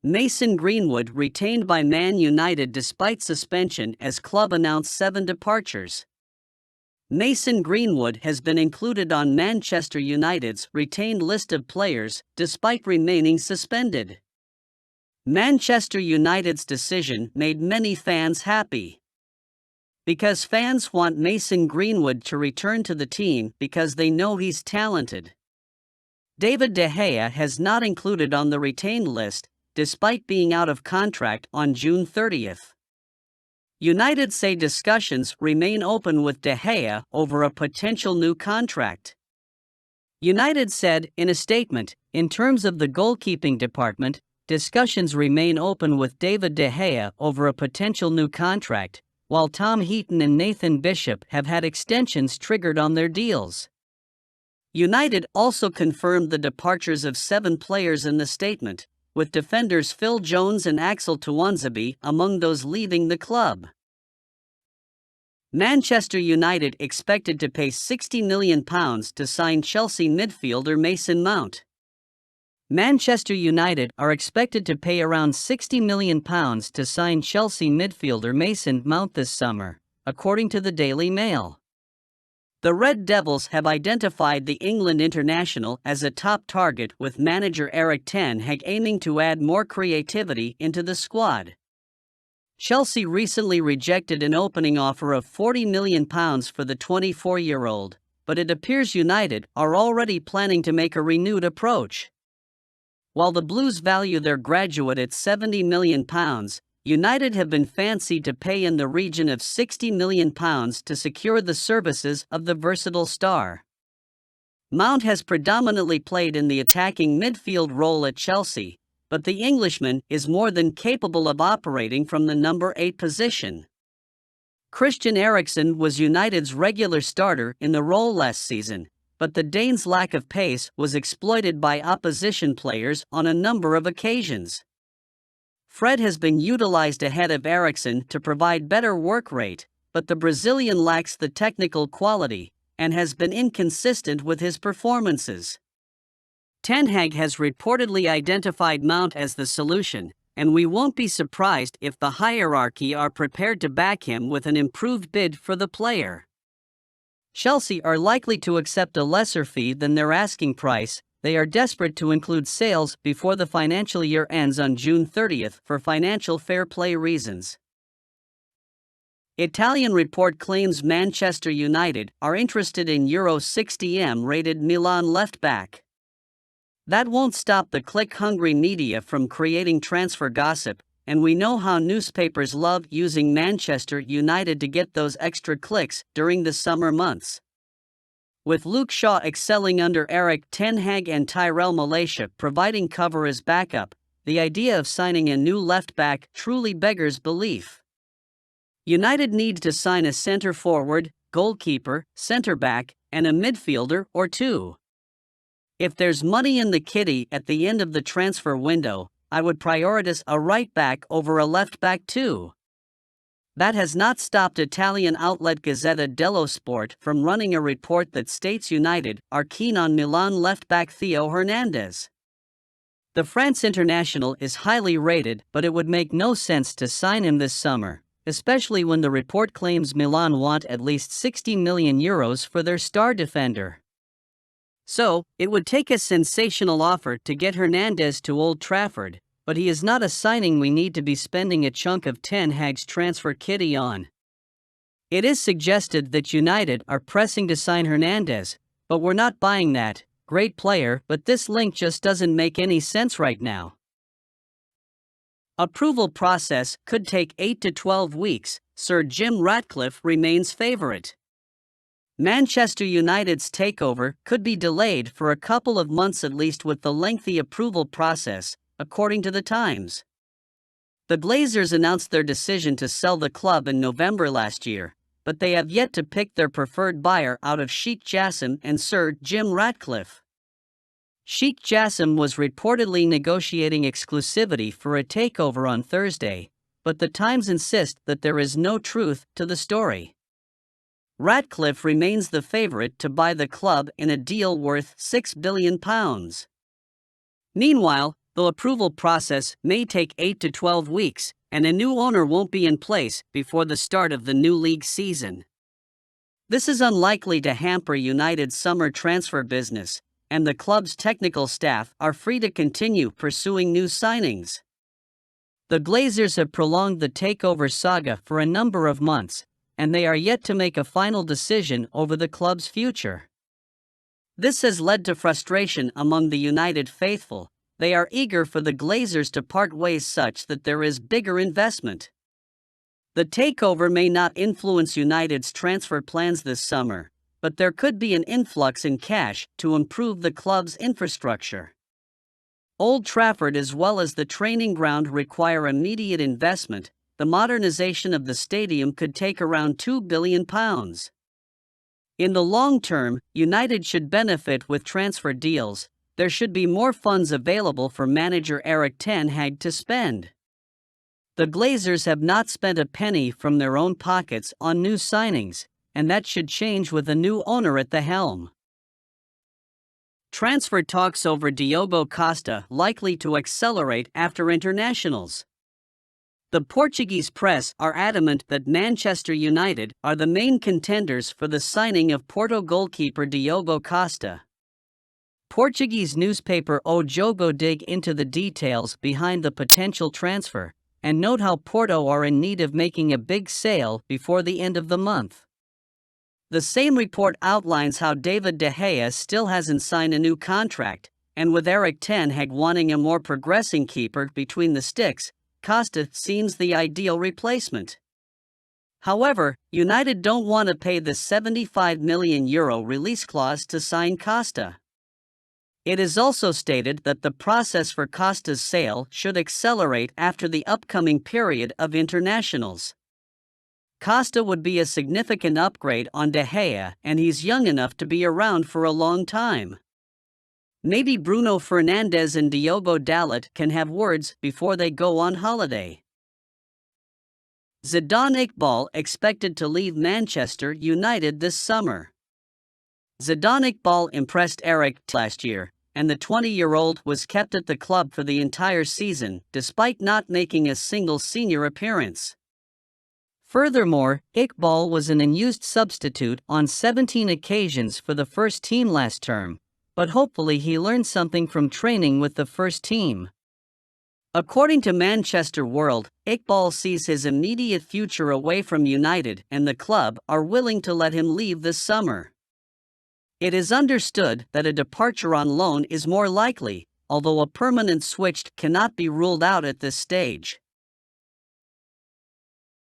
Mason Greenwood retained by Man United despite suspension as club announced 7 departures. Mason Greenwood has been included on Manchester United's retained list of players despite remaining suspended. Manchester United's decision made many fans happy. Because fans want Mason Greenwood to return to the team because they know he's talented. David De Gea has not included on the retained list, despite being out of contract on June 30th. United say discussions remain open with De Gea over a potential new contract. United said in a statement, in terms of the goalkeeping department, discussions remain open with David De Gea over a potential new contract, while Tom Heaton and Nathan Bishop have had extensions triggered on their deals. United also confirmed the departures of 7 players in the statement, with defenders Phil Jones and Axel Tuanzebe among those leaving the club. Manchester United expected to pay £60 million to sign Chelsea midfielder Mason Mount. Manchester United are expected to pay around £60 million to sign Chelsea midfielder Mason Mount this summer, according to the Daily Mail. The Red Devils have identified the England international as a top target, with manager Ten Hag aiming to add more creativity into the squad. Chelsea recently rejected an opening offer of £40 million for the 24-year-old, but it appears United are already planning to make a renewed approach. While the Blues value their graduate at £70 million, United have been fancied to pay in the region of £60 million to secure the services of the versatile star. Mount has predominantly played in the attacking midfield role at Chelsea, but the Englishman is more than capable of operating from the number 8 position. Christian Eriksen was United's regular starter in the role last season, but the Dane's lack of pace was exploited by opposition players on a number of occasions. Fred has been utilized ahead of Eriksen to provide better work rate, but the Brazilian lacks the technical quality and has been inconsistent with his performances. Ten Hag has reportedly identified Mount as the solution, and we won't be surprised if the hierarchy are prepared to back him with an improved bid for the player. Chelsea are likely to accept a lesser fee than their asking price. They are desperate to include sales before the financial year ends on June 30th for financial fair play reasons. Italian report claims Manchester United are interested in €60M rated Milan left-back. That won't stop the click-hungry media from creating transfer gossip, and we know how newspapers love using Manchester United to get those extra clicks during the summer months. With Luke Shaw excelling under Ten Hag and Tyrell Malacia providing cover as backup, the idea of signing a new left-back truly beggars belief. United need to sign a centre-forward, goalkeeper, centre-back, and a midfielder or 2. If there's money in the kitty at the end of the transfer window, I would prioritize a right-back over a left-back too. That has not stopped Italian outlet Gazzetta dello Sport from running a report that states United are keen on Milan left-back Theo Hernandez. The France international is highly rated, but it would make no sense to sign him this summer, especially when the report claims Milan want at least €60 million for their star defender. So, it would take a sensational offer to get Hernandez to Old Trafford, but he is not a signing we need to be spending a chunk of Ten Hag's transfer kitty on. It is suggested that United are pressing to sign Hernandez, but we're not buying that. Great player, but this link just doesn't make any sense right now. Approval process could take 8 to 12 weeks. Sir Jim Ratcliffe remains favorite. Manchester United's takeover could be delayed for a couple of months at least with the lengthy approval process, according to the Times. The Glazers announced their decision to sell the club in November last year, but they have yet to pick their preferred buyer out of Sheikh Jassim and Sir Jim Ratcliffe. Sheikh Jassim was reportedly negotiating exclusivity for a takeover on Thursday, but the Times insist that there is no truth to the story. Ratcliffe remains the favorite to buy the club in a deal worth £6 billion. Meanwhile, The approval process may take 8 to 12 weeks, and a new owner won't be in place before the start of the new league season. This is unlikely to hamper United's summer transfer business, and the club's technical staff are free to continue pursuing new signings. The Glazers have prolonged the takeover saga for a number of months, and they are yet to make a final decision over the club's future. This has led to frustration among the United faithful. They are eager for the Glazers to part ways such that there is bigger investment. The takeover may not influence United's transfer plans this summer, but there could be an influx in cash to improve the club's infrastructure. Old Trafford as well as the training ground require immediate investment. The modernization of the stadium could take around £2 billion. In the long term, United should benefit with transfer deals. There should be more funds available for manager Ten Hag to spend. The Glazers have not spent a penny from their own pockets on new signings, and that should change with a new owner at the helm. Transfer talks over Diogo Costa likely to accelerate after internationals. The Portuguese press are adamant that Manchester United are the main contenders for the signing of Porto goalkeeper Diogo Costa. Portuguese newspaper O Jogo dig into the details behind the potential transfer, and note how Porto are in need of making a big sale before the end of the month. The same report outlines how David De Gea still hasn't signed a new contract, and with Ten Hag wanting a more progressing keeper between the sticks, Costa seems the ideal replacement. However, United don't want to pay the €75 million release clause to sign Costa. It is also stated that the process for Costa's sale should accelerate after the upcoming period of internationals. Costa would be a significant upgrade on De Gea, and he's young enough to be around for a long time. Maybe Bruno Fernandes and Diogo Dalot can have words before they go on holiday. Zidane Iqbal expected to leave Manchester United this summer. Zidane Iqbal impressed Eric last year, and the 20-year-old was kept at the club for the entire season despite not making a single senior appearance. Furthermore, Iqbal was an unused substitute on 17 occasions for the first team last term, but hopefully he learned something from training with the first team. According to Manchester World, Iqbal sees his immediate future away from United, and the club are willing to let him leave this summer. It is understood that a departure on loan is more likely, although a permanent switch cannot be ruled out at this stage.